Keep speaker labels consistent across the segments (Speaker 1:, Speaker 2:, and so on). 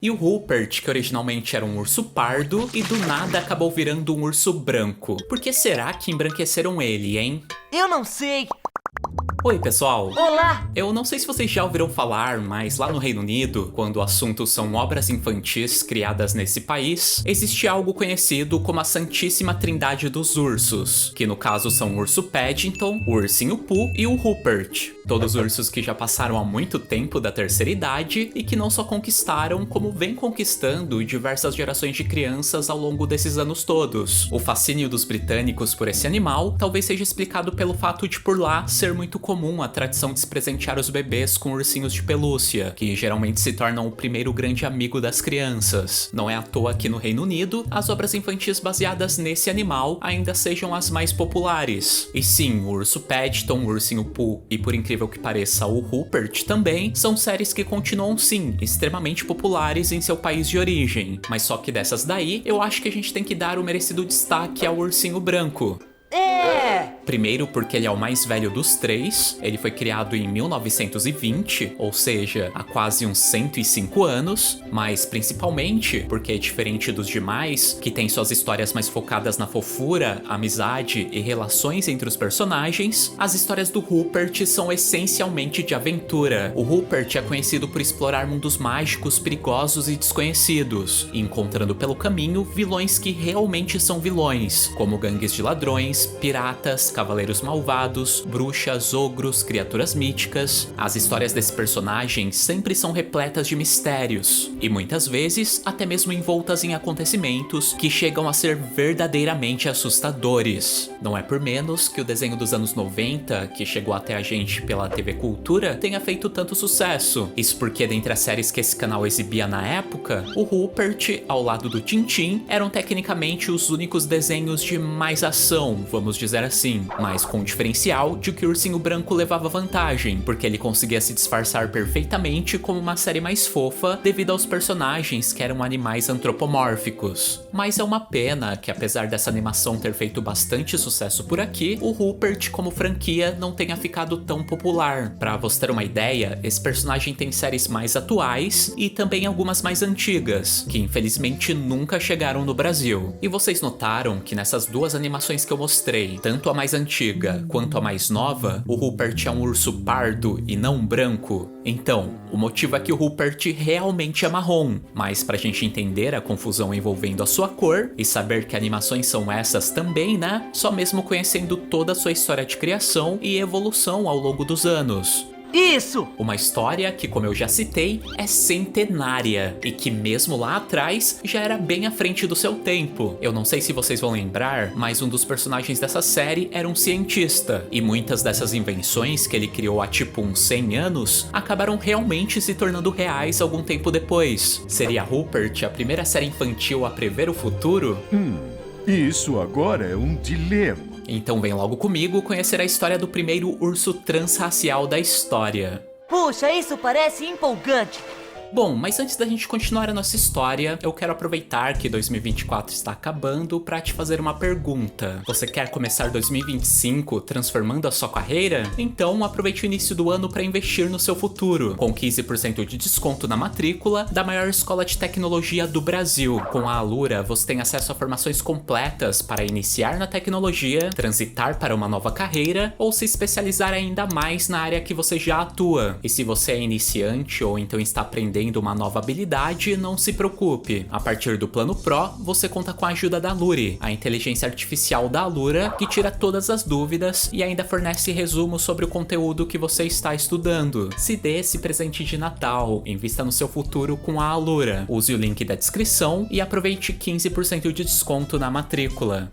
Speaker 1: E o Rupert, que originalmente era um urso pardo e do nada acabou virando um urso branco. Por que será que embranqueceram ele, hein?
Speaker 2: Eu não sei.
Speaker 1: Oi, pessoal!
Speaker 2: Olá!
Speaker 1: Eu não sei se vocês já ouviram falar, mas lá no Reino Unido, quando o assunto são obras infantis criadas nesse país, existe algo conhecido como a Santíssima Trindade dos Ursos, que no caso são o urso Paddington, o ursinho Pooh e o Rupert. Todos ursos que já passaram há muito tempo da terceira idade e que não só conquistaram, como vem conquistando diversas gerações de crianças ao longo desses anos todos. O fascínio dos britânicos por esse animal talvez seja explicado pelo fato de por lá ser muito comum a tradição de se presentear os bebês com ursinhos de pelúcia, que geralmente se tornam o primeiro grande amigo das crianças. Não é à toa que no Reino Unido, as obras infantis baseadas nesse animal ainda sejam as mais populares. E sim, o urso Paddington, o ursinho Pooh e, por incrível que pareça, o Rupert também são séries que continuam sim, extremamente populares em seu país de origem. Mas só que dessas daí, eu acho que a gente tem que dar o merecido destaque ao ursinho branco. Primeiro porque ele é o mais velho dos três, ele foi criado em 1920, ou seja, há quase uns 105 anos, mas principalmente porque é diferente dos demais, que tem suas histórias mais focadas na fofura, amizade e relações entre os personagens, as histórias do Rupert são essencialmente de aventura. O Rupert é conhecido por explorar mundos mágicos, perigosos e desconhecidos, encontrando pelo caminho vilões que realmente são vilões, como gangues de ladrões, piratas, cavaleiros malvados, bruxas, ogros, criaturas míticas. As histórias desse personagem sempre são repletas de mistérios, e muitas vezes até mesmo envoltas em acontecimentos que chegam a ser verdadeiramente assustadores. Não é por menos que o desenho dos anos 90, que chegou até a gente pela TV Cultura, tenha feito tanto sucesso. Isso porque dentre as séries que esse canal exibia na época, o Rupert, ao lado do Tintin, eram tecnicamente os únicos desenhos de mais ação, vamos dizer assim, mas com o diferencial de que o Ursinho Branco levava vantagem, porque ele conseguia se disfarçar perfeitamente como uma série mais fofa devido aos personagens que eram animais antropomórficos. Mas é uma pena que, apesar dessa animação ter feito bastante sucesso por aqui, o Rupert como franquia não tenha ficado tão popular. Pra você ter uma ideia, esse personagem tem séries mais atuais e também algumas mais antigas, que infelizmente nunca chegaram no Brasil. E vocês notaram que nessas duas animações que eu mostrei, tanto a mais antiga quanto a mais nova, o Rupert é um urso pardo e não branco? Então, o motivo é que o Rupert realmente é marrom, mas pra gente entender a confusão envolvendo a sua cor e saber que animações são essas também, né? Só mesmo conhecendo toda a sua história de criação e evolução ao longo dos anos.
Speaker 2: Isso!
Speaker 1: Uma história que, como eu já citei, é centenária e que mesmo lá atrás já era bem à frente do seu tempo. Eu não sei se vocês vão lembrar, mas um dos personagens dessa série era um cientista, e muitas dessas invenções que ele criou há tipo uns 100 anos acabaram realmente se tornando reais algum tempo depois. Seria Rupert a primeira série infantil a prever o futuro?
Speaker 3: Isso agora é um dilema.
Speaker 1: Então vem logo comigo conhecer a história do primeiro urso transracial da história.
Speaker 2: Puxa, isso parece empolgante.
Speaker 1: Bom, mas antes da gente continuar a nossa história, eu quero aproveitar que 2024 está acabando para te fazer uma pergunta. Você quer começar 2025 transformando a sua carreira? Então aproveite o início do ano para investir no seu futuro, com 15% de desconto na matrícula da maior escola de tecnologia do Brasil. Com a Alura, você tem acesso a formações completas para iniciar na tecnologia, transitar para uma nova carreira ou se especializar ainda mais na área que você já atua. E se você é iniciante ou então está aprendendo uma nova habilidade, não se preocupe. A partir do Plano Pro, você conta com a ajuda da Luri, a inteligência artificial da Alura, que tira todas as dúvidas e ainda fornece resumos sobre o conteúdo que você está estudando. Se dê esse presente de Natal, invista no seu futuro com a Alura. Use o link da descrição e aproveite 15% de desconto na matrícula.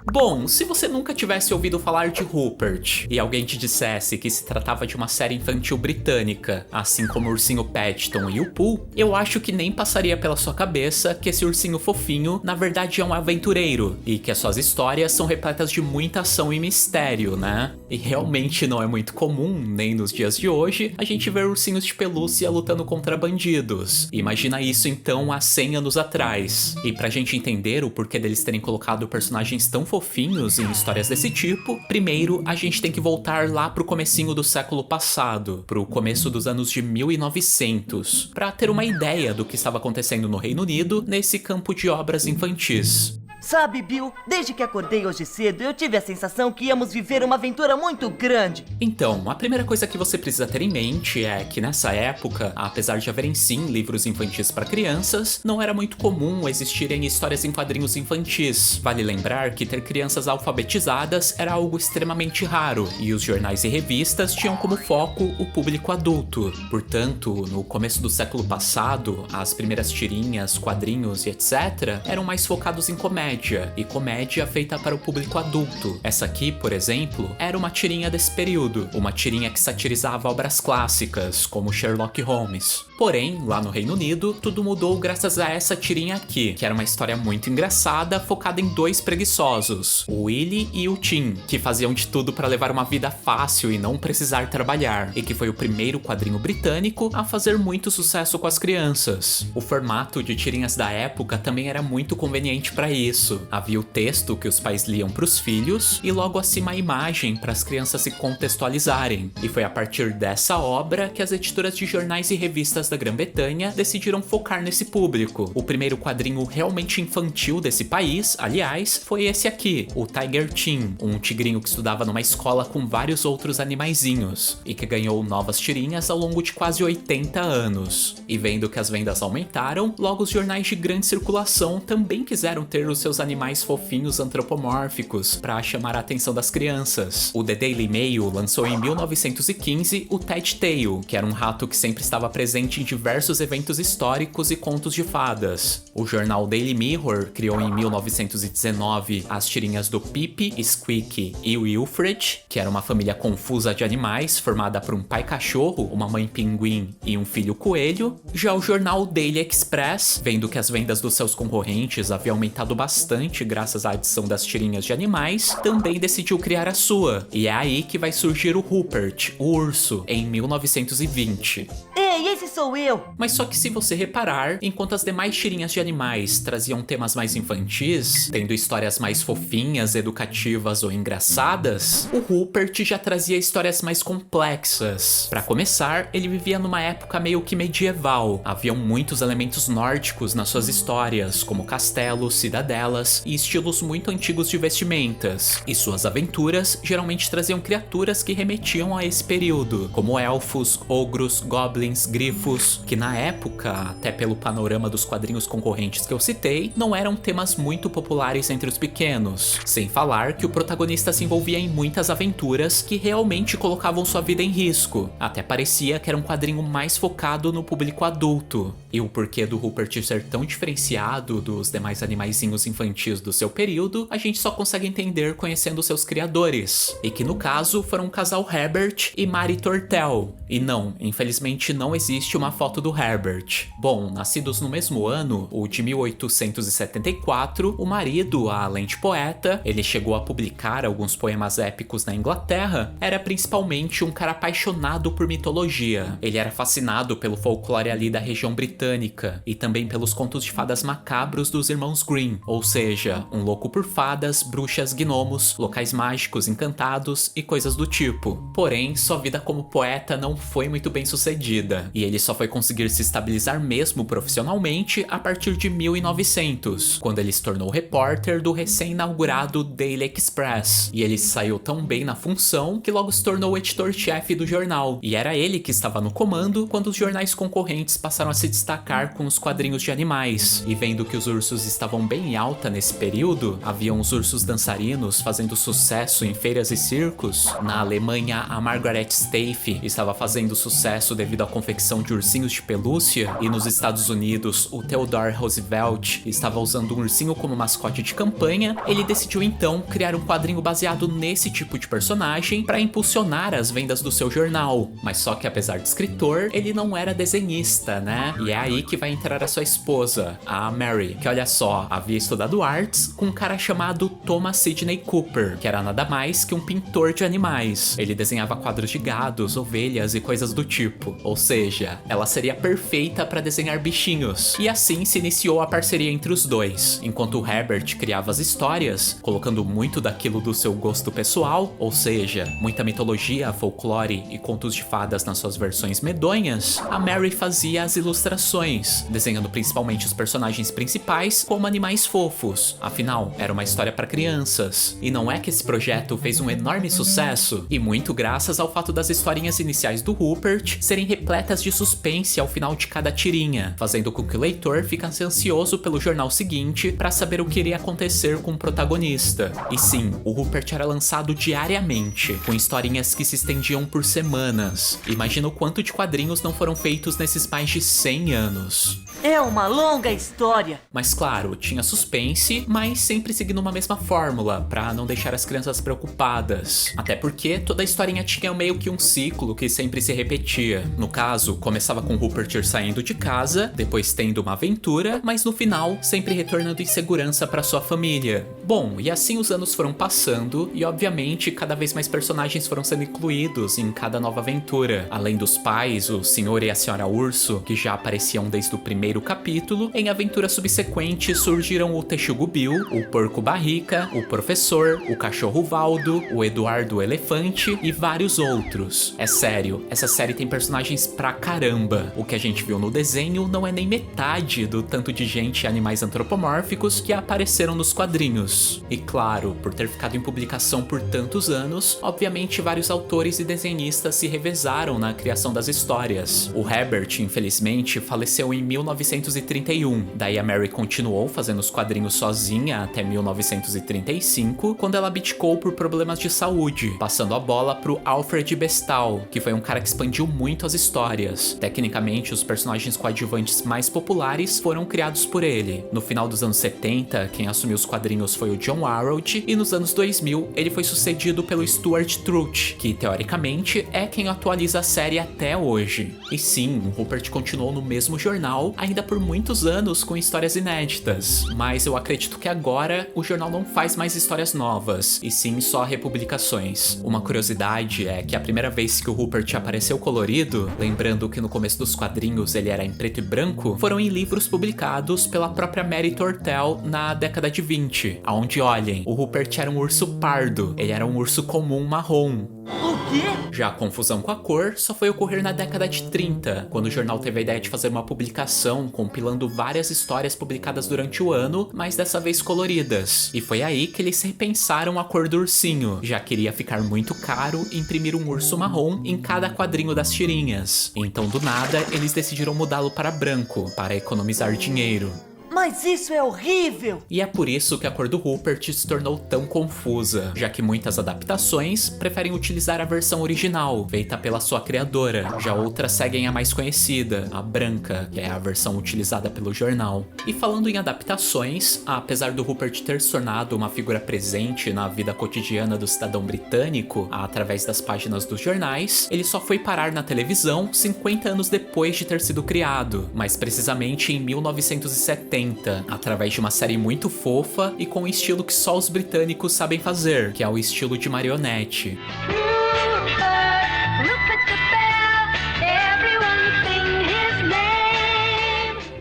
Speaker 1: Bom, se você nunca tivesse ouvido falar de Rupert e alguém te dissesse que se tratava de uma série infantil britânica, assim como o ursinho Paddington e o Pooh, eu acho que nem passaria pela sua cabeça que esse ursinho fofinho na verdade é um aventureiro e que as suas histórias são repletas de muita ação e mistério, né? E realmente não é muito comum, nem nos dias de hoje, a gente ver ursinhos de pelúcia lutando contra bandidos. Imagina isso então há 100 anos atrás. E pra gente entender o porquê deles terem colocado personagens tão fofinhos fofinhos em histórias desse tipo, primeiro a gente tem que voltar lá pro comecinho do século passado, pro começo dos anos de 1900, para ter uma ideia do que estava acontecendo no Reino Unido nesse campo de obras infantis.
Speaker 2: Sabe, Bill, desde que acordei hoje cedo, eu tive a sensação que íamos viver uma aventura muito grande.
Speaker 1: Então, a primeira coisa que você precisa ter em mente é que nessa época, apesar de haverem sim livros infantis para crianças, não era muito comum existirem histórias em quadrinhos infantis. Vale lembrar que ter crianças alfabetizadas era algo extremamente raro, e os jornais e revistas tinham como foco o público adulto. Portanto, no começo do século passado, as primeiras tirinhas, quadrinhos e etc. eram mais focados em comédia, e comédia feita para o público adulto. Essa aqui, por exemplo, era uma tirinha desse período, uma tirinha que satirizava obras clássicas, como Sherlock Holmes. Porém, lá no Reino Unido, tudo mudou graças a essa tirinha aqui, que era uma história muito engraçada, focada em dois preguiçosos, o Willy e o Tim, que faziam de tudo para levar uma vida fácil e não precisar trabalhar, e que foi o primeiro quadrinho britânico a fazer muito sucesso com as crianças. O formato de tirinhas da época também era muito conveniente para isso. Havia o texto que os pais liam para os filhos e logo acima a imagem para as crianças se contextualizarem. E foi a partir dessa obra que as editoras de jornais e revistas da Grã-Bretanha decidiram focar nesse público. O primeiro quadrinho realmente infantil desse país, aliás, foi esse aqui, o Tiger Tim, um tigrinho que estudava numa escola com vários outros animaizinhos e que ganhou novas tirinhas ao longo de quase 80 anos. E vendo que as vendas aumentaram, logo os jornais de grande circulação também quiseram ter os seus animais fofinhos antropomórficos para chamar a atenção das crianças. O The Daily Mail lançou em 1915 o Ted Tail, que era um rato que sempre estava presente em diversos eventos históricos e contos de fadas. O jornal Daily Mirror criou em 1919 as tirinhas do Pip, Squeak e Wilfred, que era uma família confusa de animais formada por um pai cachorro, uma mãe pinguim e um filho coelho. Já o jornal Daily Express, vendo que as vendas dos seus concorrentes haviam aumentado bastante graças à adição das tirinhas de animais, também decidiu criar a sua. E é aí que vai surgir o Rupert, o urso, em 1920.
Speaker 2: Ei, esse sou eu!
Speaker 1: Mas só que se você reparar, enquanto as demais tirinhas de animais traziam temas mais infantis, tendo histórias mais fofinhas, educativas ou engraçadas, o Rupert já trazia histórias mais complexas. Para começar, ele vivia numa época meio que medieval. Haviam muitos elementos nórdicos nas suas histórias, como castelos, cidadelas e estilos muito antigos de vestimentas. E suas aventuras geralmente traziam criaturas que remetiam a esse período, como elfos, ogros, goblins, grifos, que na época, até pelo panorama dos quadrinhos concorrentes que eu citei, não eram temas muito populares entre os pequenos. Sem falar que o protagonista se envolvia em muitas aventuras que realmente colocavam sua vida em risco. Até parecia que era um quadrinho mais focado no público adulto. E o porquê do Rupert ser tão diferenciado dos demais animaizinhos infantis do seu período, a gente só consegue entender conhecendo seus criadores. E que no caso foram o casal Herbert e Mary Tortel. E não, infelizmente não existe uma foto do Herbert. Bom, nascidos no mesmo ano, o de 1874, o marido, além de poeta, ele chegou a publicar alguns poemas épicos na Inglaterra, era principalmente um cara apaixonado por mitologia. Ele era fascinado pelo folclore ali da região britânica e também pelos contos de fadas macabros dos irmãos Grimm, ou seja, um louco por fadas, bruxas, gnomos, locais mágicos encantados e coisas do tipo. Porém, sua vida como poeta não foi muito bem sucedida, e ele só foi conseguir se estabilizar mesmo profissionalmente a partir de 1900, quando ele se tornou repórter do recém-inaugurado Daily Express, e ele saiu tão bem na função que logo se tornou o editor-chefe do jornal, e era ele que estava no comando quando os jornais concorrentes passaram a se destacar com os quadrinhos de animais. E vendo que os ursos estavam bem em alta nesse período, haviam os ursos dançarinos fazendo sucesso em feiras e circos. Na Alemanha, a Margaret Steiff estava fazendo sucesso devido à confecção de ursinhos de pelúcia, e nos Estados Unidos, o Theodore Roosevelt estava usando um ursinho como mascote de campanha. Ele decidiu então criar um quadrinho baseado nesse tipo de personagem para impulsionar as vendas do seu jornal. Mas só que apesar de escritor, ele não era desenhista, né? E é aí que vai entrar a sua esposa, a Mary, que olha só, havia estudado artes com um cara chamado Thomas Sidney Cooper, que era nada mais que um pintor de animais. Ele desenhava quadros de gados, ovelhas e coisas do tipo. Ou seja, seja, ela seria perfeita para desenhar bichinhos. E assim se iniciou a parceria entre os dois, enquanto o Herbert criava as histórias, colocando muito daquilo do seu gosto pessoal, ou seja, muita mitologia, folclore e contos de fadas nas suas versões medonhas, a Mary fazia as ilustrações, desenhando principalmente os personagens principais como animais fofos. Afinal, era uma história para crianças. E não é que esse projeto fez um enorme sucesso, e muito graças ao fato das historinhas iniciais do Rupert serem repletas de suspense ao final de cada tirinha, fazendo com que o leitor ficasse ansioso pelo jornal seguinte para saber o que iria acontecer com o protagonista. E sim, o Rupert era lançado diariamente, com historinhas que se estendiam por semanas. Imagina o quanto de quadrinhos não foram feitos nesses mais de 100 anos.
Speaker 2: É uma longa história.
Speaker 1: Mas claro, tinha suspense, mas sempre seguindo uma mesma fórmula, pra não deixar as crianças preocupadas. Até porque toda a historinha tinha meio que um ciclo que sempre se repetia. No caso, começava com Rupert saindo de casa, depois tendo uma aventura, mas no final, sempre retornando em segurança pra sua família. Bom, e assim os anos foram passando, e obviamente cada vez mais personagens foram sendo incluídos em cada nova aventura. Além dos pais, o Senhor e a Senhora Urso, que já apareciam desde o primeiro capítulo, em aventuras subsequentes surgiram o Texugo Bill, o Porco Barrica, o Professor, o Cachorro Valdo, o Eduardo Elefante e vários outros. É sério, essa série tem personagens pra caramba. O que a gente viu no desenho não é nem metade do tanto de gente e animais antropomórficos que apareceram nos quadrinhos. E claro, por ter ficado em publicação por tantos anos, obviamente vários autores e desenhistas se revezaram na criação das histórias. O Herbert, infelizmente, faleceu em 1931. Daí a Mary continuou fazendo os quadrinhos sozinha até 1935, quando ela abdicou por problemas de saúde, passando a bola pro Alfred Bestal, que foi um cara que expandiu muito as histórias. Tecnicamente, os personagens coadjuvantes mais populares foram criados por ele. No final dos anos 70, quem assumiu os quadrinhos foi o John Arrold, e nos anos 2000, ele foi sucedido pelo Stuart Truth, que teoricamente é quem atualiza a série até hoje. E sim, o Rupert continuou no mesmo jornal, ainda por muitos anos com histórias inéditas, mas eu acredito que agora o jornal não faz mais histórias novas, e sim só republicações. Uma curiosidade é que a primeira vez que o Rupert apareceu colorido, lembrando que no começo dos quadrinhos ele era em preto e branco, foram em livros publicados pela própria Mary Tortel na década de 20, onde, olhem, o Rupert era um urso pardo, ele era um urso comum marrom.
Speaker 2: O quê?
Speaker 1: Já a confusão com a cor só foi ocorrer na década de 30, quando o jornal teve a ideia de fazer uma publicação compilando várias histórias publicadas durante o ano, mas dessa vez coloridas. E foi aí que eles repensaram a cor do ursinho, já que iria ficar muito caro imprimir um urso marrom em cada quadrinho das tirinhas. Então do nada, eles decidiram mudá-lo para branco, para economizar dinheiro.
Speaker 2: Mas isso é horrível!
Speaker 1: E é por isso que a cor do Rupert se tornou tão confusa, já que muitas adaptações preferem utilizar a versão original, feita pela sua criadora. Já outras seguem a mais conhecida, a branca, que é a versão utilizada pelo jornal. E falando em adaptações, apesar do Rupert ter se tornado uma figura presente na vida cotidiana do cidadão britânico, através das páginas dos jornais, ele só foi parar na televisão 50 anos depois de ter sido criado, mais precisamente em 1970. Através de uma série muito fofa e com um estilo que só os britânicos sabem fazer, que é o estilo de marionete.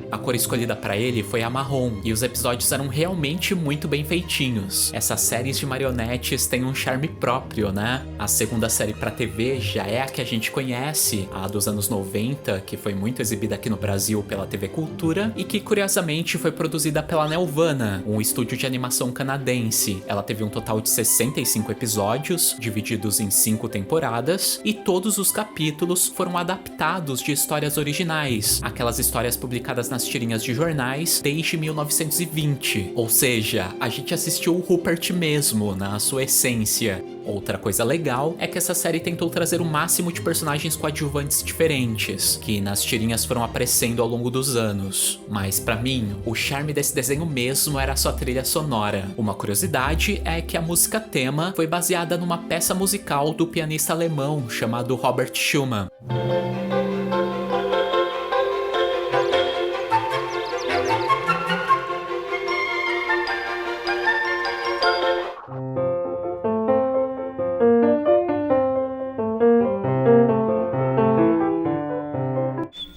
Speaker 1: A cor escolhida pra ele foi a marrom, e os episódios eram realmente muito bem feitinhos. Essas séries de marionetes têm um charme próprio, né? A segunda série pra TV já é a que a gente conhece, a dos anos 90, que foi muito exibida aqui no Brasil pela TV Cultura, e que curiosamente foi produzida pela Nelvana, um estúdio de animação canadense. Ela teve um total de 65 episódios, divididos em 5 temporadas, e todos os capítulos foram adaptados de histórias originais, aquelas histórias publicadas nas tirinhas de jornais desde 1920. Ou seja, a gente assistiu o Rupert mesmo, na sua essência. Outra coisa legal é que essa série tentou trazer o máximo de personagens coadjuvantes diferentes, que nas tirinhas foram aparecendo ao longo dos anos. Mas pra mim, o charme desse desenho mesmo era a sua trilha sonora. Uma curiosidade é que a música tema foi baseada numa peça musical do pianista alemão chamado Robert Schumann.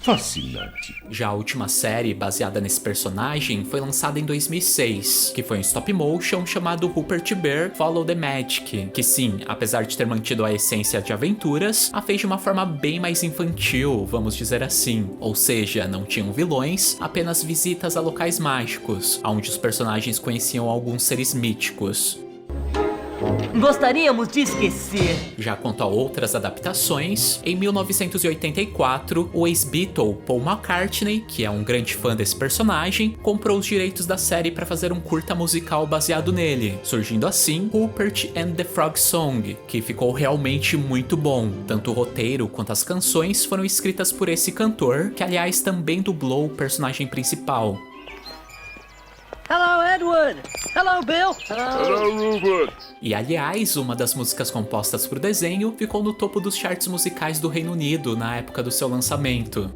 Speaker 3: Fascinante.
Speaker 1: Já a última série baseada nesse personagem foi lançada em 2006, que foi um stop motion chamado Rupert Bear Follow the Magic, que sim, apesar de ter mantido a essência de aventuras, a fez de uma forma bem mais infantil, vamos dizer assim. Ou seja, não tinham vilões, apenas visitas a locais mágicos, onde os personagens conheciam alguns seres míticos.
Speaker 2: Gostaríamos de esquecer.
Speaker 1: Já quanto a outras adaptações, em 1984, o ex-Beatle Paul McCartney, que é um grande fã desse personagem, comprou os direitos da série para fazer um curta musical baseado nele, surgindo assim Rupert and the Frog Song, que ficou realmente muito bom. Tanto o roteiro quanto as canções foram escritas por esse cantor, que aliás também dublou o personagem principal.
Speaker 4: Hello, Edward! Hello, Bill!
Speaker 3: Hello, Rupert.
Speaker 1: E aliás, uma das músicas compostas para o desenho ficou no topo dos charts musicais do Reino Unido na época do seu lançamento.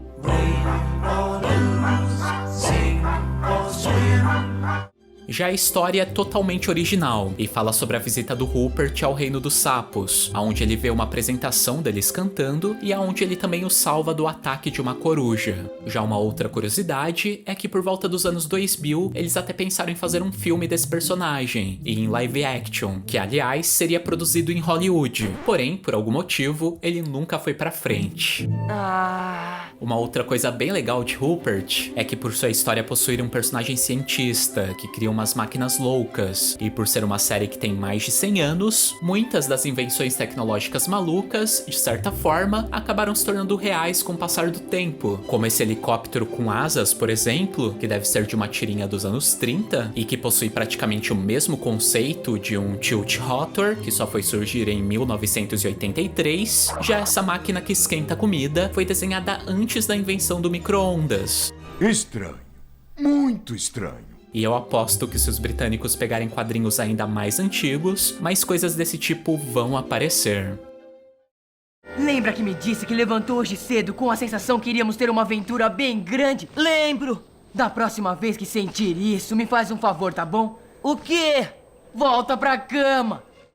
Speaker 1: Já a história é totalmente original e fala sobre a visita do Rupert ao Reino dos Sapos, onde ele vê uma apresentação deles cantando e aonde ele também o salva do ataque de uma coruja. Já uma outra curiosidade é que por volta dos anos 2000, eles até pensaram em fazer um filme desse personagem, e em live action, que aliás seria produzido em Hollywood. Porém, por algum motivo, ele nunca foi pra frente. Uma outra coisa bem legal de Rupert é que por sua história possuir um personagem cientista que cria umas máquinas loucas, e por ser uma série que tem mais de 100 anos, muitas das invenções tecnológicas malucas, de certa forma, acabaram se tornando reais com o passar do tempo, como esse helicóptero com asas, por exemplo, que deve ser de uma tirinha dos anos 30, e que possui praticamente o mesmo conceito de um tilt rotor, que só foi surgir em 1983. Já essa máquina que esquenta comida foi desenhada antes da invenção do micro-ondas.
Speaker 3: Estranho. Muito estranho.
Speaker 1: E eu aposto que se os britânicos pegarem quadrinhos ainda mais antigos, mais coisas desse tipo vão aparecer.
Speaker 4: Lembra que me disse que levantou hoje cedo com a sensação que iríamos ter uma aventura bem grande?
Speaker 2: Lembro.
Speaker 4: Da próxima vez que sentir isso, me faz um favor, tá bom?
Speaker 2: O quê?
Speaker 4: Volta pra cama!